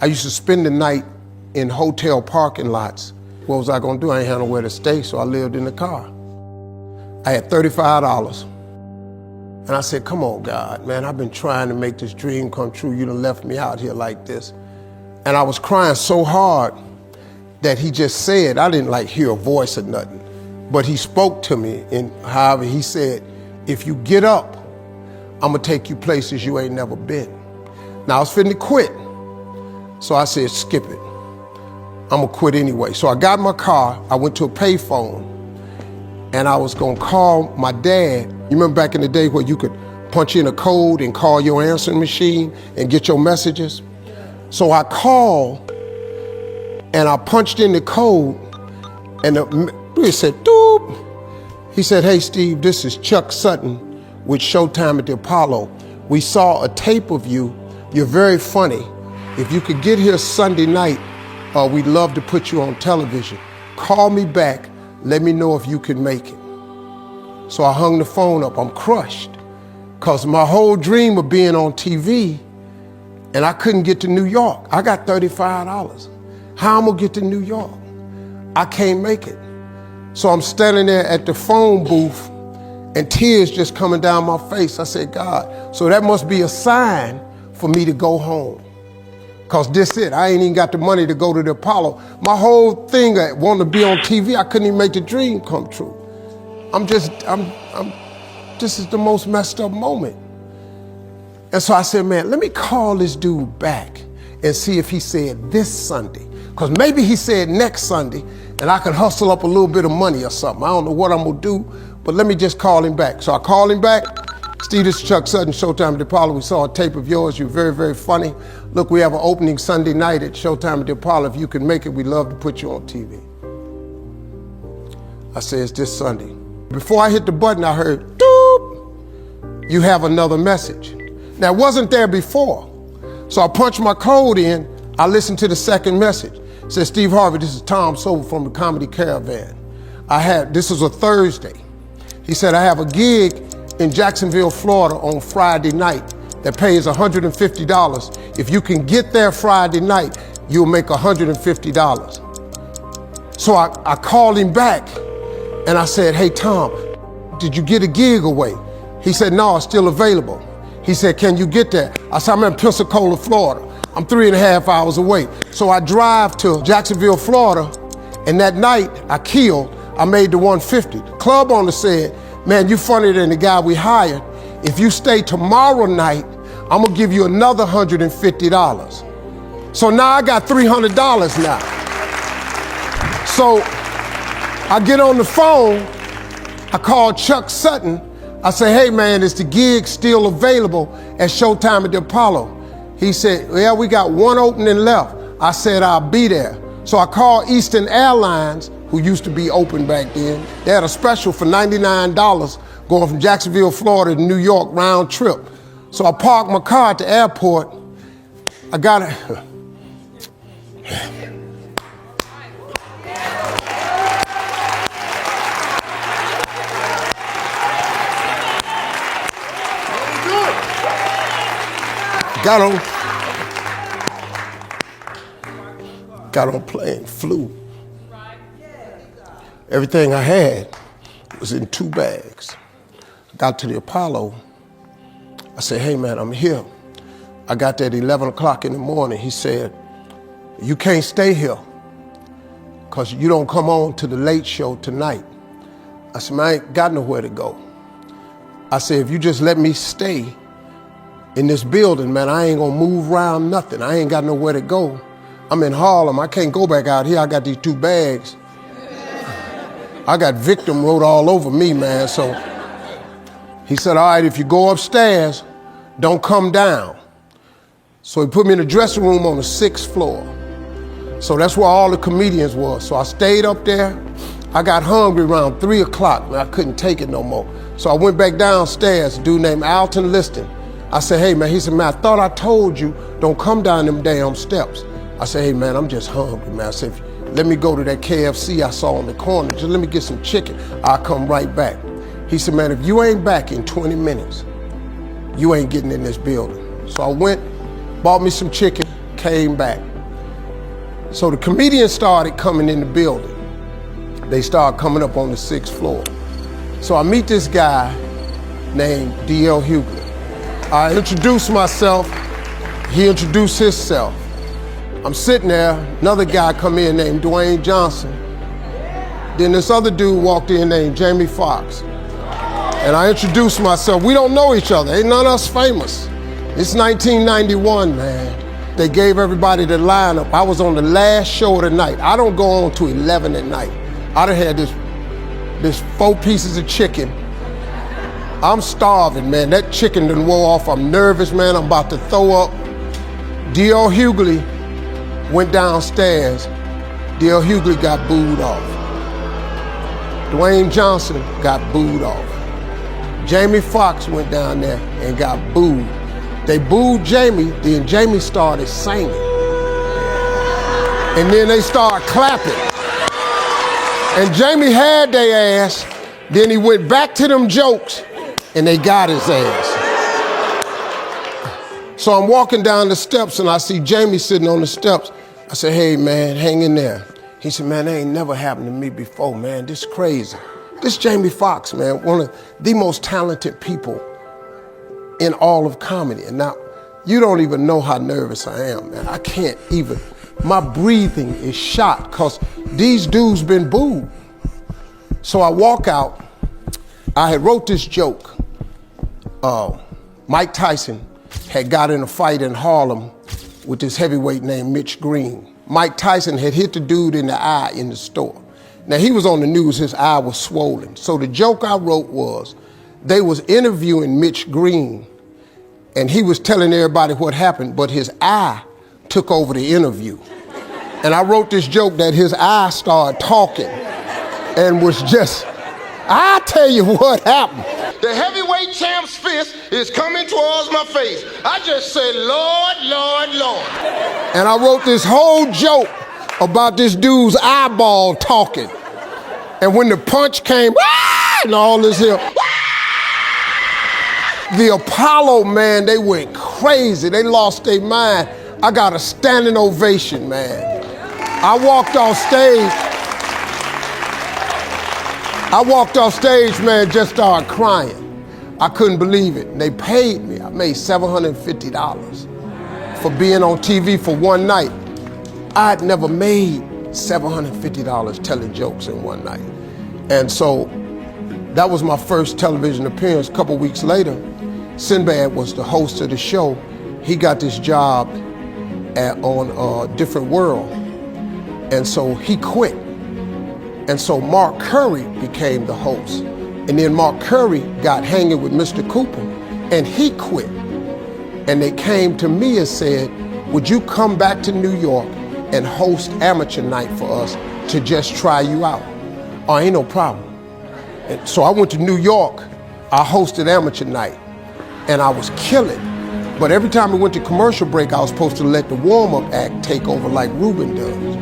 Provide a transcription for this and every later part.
I used to spend the night in hotel parking lots. What was I gonna do? I ain't had nowhere to stay, so I lived in the car. I had $35. And I said, come on, God, man, I've been trying to make this dream come true. You done left me out here like this. And I was crying so hard that he just said, I didn't like hear a voice or nothing, but he spoke to me. And however, he said, if you get up, I'm gonna take you places you ain't never been. Now I was finna quit. So I said, skip it. I'm gonna quit anyway. So I got in my car, I went to a payphone, and I was gonna call my dad. You remember back in the day where you could punch in a code and call your answering machine and get your messages? So I called and I punched in the code and it said, doop. He said, hey Steve, this is Chuck Sutton with Showtime at the Apollo. We saw a tape of you. You're very funny. If you could get here Sunday night, we'd love to put you on television. Call me back, let me know if you can make it. So I hung the phone up, I'm crushed. Cause my whole dream of being on TV, and I couldn't get to New York. I got $35. How I'm gonna get to New York? I can't make it. So I'm standing there at the phone booth and tears just coming down my face. I said, God, so that must be a sign for me to go home. Cause this it, I ain't even got the money to go to the Apollo. My whole thing, I wanted to be on TV, I couldn't even make the dream come true. This is the most messed up moment. And so I said, man, let me call this dude back and see if he said this Sunday. Because maybe he said next Sunday and I could hustle up a little bit of money or something. I don't know what I'm gonna do, but let me just call him back. So I called him back. Steve, this is Chuck Sutton, Showtime at the Apollo. We saw a tape of yours. You're very, very funny. Look, we have an opening Sunday night at Showtime at the Apollo. If you can make it, we'd love to put you on TV. I said, it's this Sunday. Before I hit the button, I heard, doop, you have another message. Now, it wasn't there before. So I punched my code in, I listened to the second message. It said, Steve Harvey, this is Tom Sobel from the Comedy Caravan. This was a Thursday. He said, I have a gig in Jacksonville, Florida on Friday night that pays $150. If you can get there Friday night, you'll make $150. So I called him back and I said, hey Tom, did you get a gig away? He said, no, it's still available. He said, can you get there? I said, I'm in Pensacola, Florida. I'm 3.5 hours away. So I drive to Jacksonville, Florida, and that night I made the 150. The club owner said, man, you funnier than the guy we hired. If you stay tomorrow night, I'm gonna give you another $150. So now I got $300 now. So I get on the phone, I call Chuck Sutton. I say, hey man, is the gig still available at Showtime at the Apollo? He said, yeah, we got one opening left. I said, I'll be there. So I called Eastern Airlines, who used to be open back then. They had a special for $99 going from Jacksonville, Florida to New York round trip. So I parked my car at the airport. I got it. Got on plane, flew. Everything I had was in 2 bags. Got to the Apollo. I said, hey man, I'm here. I got there at 11 o'clock in the morning. He said, you can't stay here because you don't come on to the late show tonight. I said, man, I ain't got nowhere to go. I said, if you just let me stay in this building, man, I ain't gonna move around nothing. I ain't got nowhere to go. I'm in Harlem, I can't go back out here. I got these 2 bags. I got victim wrote all over me, man. So he said, all right, if you go upstairs, don't come down. So he put me in the dressing room on the 6th floor. So that's where all the comedians were. So I stayed up there. I got hungry around 3 o'clock, and I couldn't take it no more. So I went back downstairs, a dude named Alton Liston. I said, hey man, he said, man, I thought I told you, don't come down them damn steps. I said, hey man, I'm just hungry, man. I said, let me go to that KFC I saw on the corner. Just let me get some chicken. I'll come right back. He said, man, if you ain't back in 20 minutes, you ain't getting in this building. So I went, bought me some chicken, came back. So the comedians started coming in the building. They started coming up on the 6th floor. So I meet this guy named D.L. Hughley. I introduce myself, he introduced himself. I'm sitting there, another guy come in named Dwayne Johnson. Then this other dude walked in named Jamie Foxx. And I introduced myself. We don't know each other, ain't none of us famous. It's 1991, man. They gave everybody the lineup. I was on the last show of the night. I don't go on to 11 at night. I done had this 4 pieces of chicken. I'm starving, man. That chicken done wore off. I'm nervous, man. I'm about to throw up. D.L. Hughley went downstairs. D.L. Hughley got booed off. Dwayne Johnson got booed off. Jamie Foxx went down there and got booed. They booed Jamie, then Jamie started singing. And then they started clapping. And Jamie had their ass, then he went back to them jokes, and they got his ass. So I'm walking down the steps and I see Jamie sitting on the steps. I said, hey man, hang in there. He said, man, that ain't never happened to me before, man. This is crazy. This Jamie Foxx, man, one of the most talented people in all of comedy. And now, you don't even know how nervous I am, man. I can't even, my breathing is shot because these dudes been booed. So I walk out, I had wrote this joke. Mike Tyson had got in a fight in Harlem with this heavyweight named Mitch Green. Mike Tyson had hit the dude in the eye in the store. Now he was on the news, his eye was swollen. So the joke I wrote was, they was interviewing Mitch Green and he was telling everybody what happened, but his eye took over the interview. And I wrote this joke that his eye started talking and was just, I tell you what happened. The heavyweight champ's fist is coming towards my face. I just said, Lord, Lord, Lord. And I wrote this whole joke about this dude's eyeball talking. And when the punch came, and all this here, the Apollo, man, they went crazy. They lost their mind. I got a standing ovation, man. I walked off stage, man, just started crying. I couldn't believe it. And they paid me. I made $750 for being on TV for one night. I'd never made $750 telling jokes in one night. And so that was my first television appearance. A couple weeks later, Sinbad was the host of the show. He got this job on a different world. And so he quit. And so Mark Curry became the host. And then Mark Curry got hanging with Mr. Cooper and he quit. And they came to me and said, would you come back to New York and host amateur night for us to just try you out? Oh, ain't no problem. And so I went to New York, I hosted amateur night and I was killing. But every time we went to commercial break, I was supposed to let the warm-up act take over like Ruben does.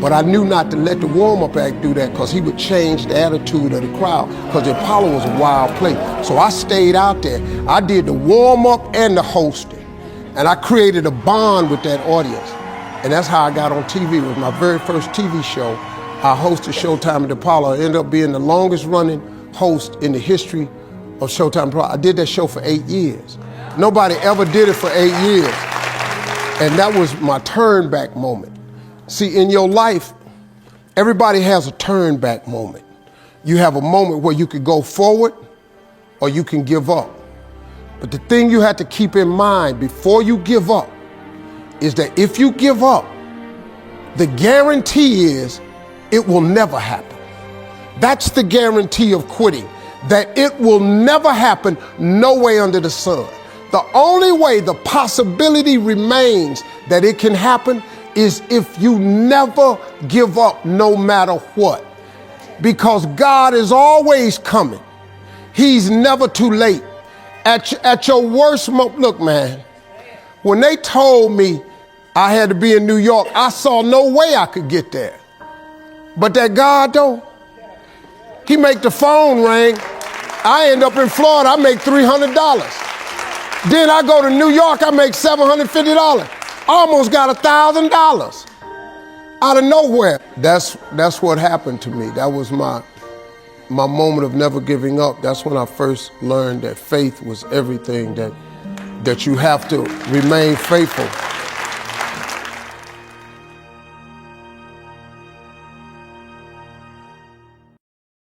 But I knew not to let the warm-up act do that because he would change the attitude of the crowd because the Apollo was a wild place. So I stayed out there. I did the warm-up and the hosting. And I created a bond with that audience. And that's how I got on TV. It was my very first TV show. I hosted Showtime at the Apollo. I ended up being the longest running host in the history of Showtime Apollo. I did that show for 8 years. Nobody ever did it for 8 years. And that was my turn back moment. See, in your life, everybody has a turn back moment. You have a moment where you could go forward or you can give up. But the thing you have to keep in mind before you give up is that if you give up, the guarantee is it will never happen. That's the guarantee of quitting, that it will never happen, no way under the sun. The only way the possibility remains that it can happen is if you never give up no matter what. Because God is always coming. He's never too late. At your worst moment, look man, when they told me I had to be in New York, I saw no way I could get there. But that God though, he make the phone ring. I end up in Florida, I make $300. Then I go to New York, I make $750. Almost got $1,000 out of nowhere. That's what happened to me. That was my moment of never giving up. That's when I first learned that faith was everything, that you have to remain faithful.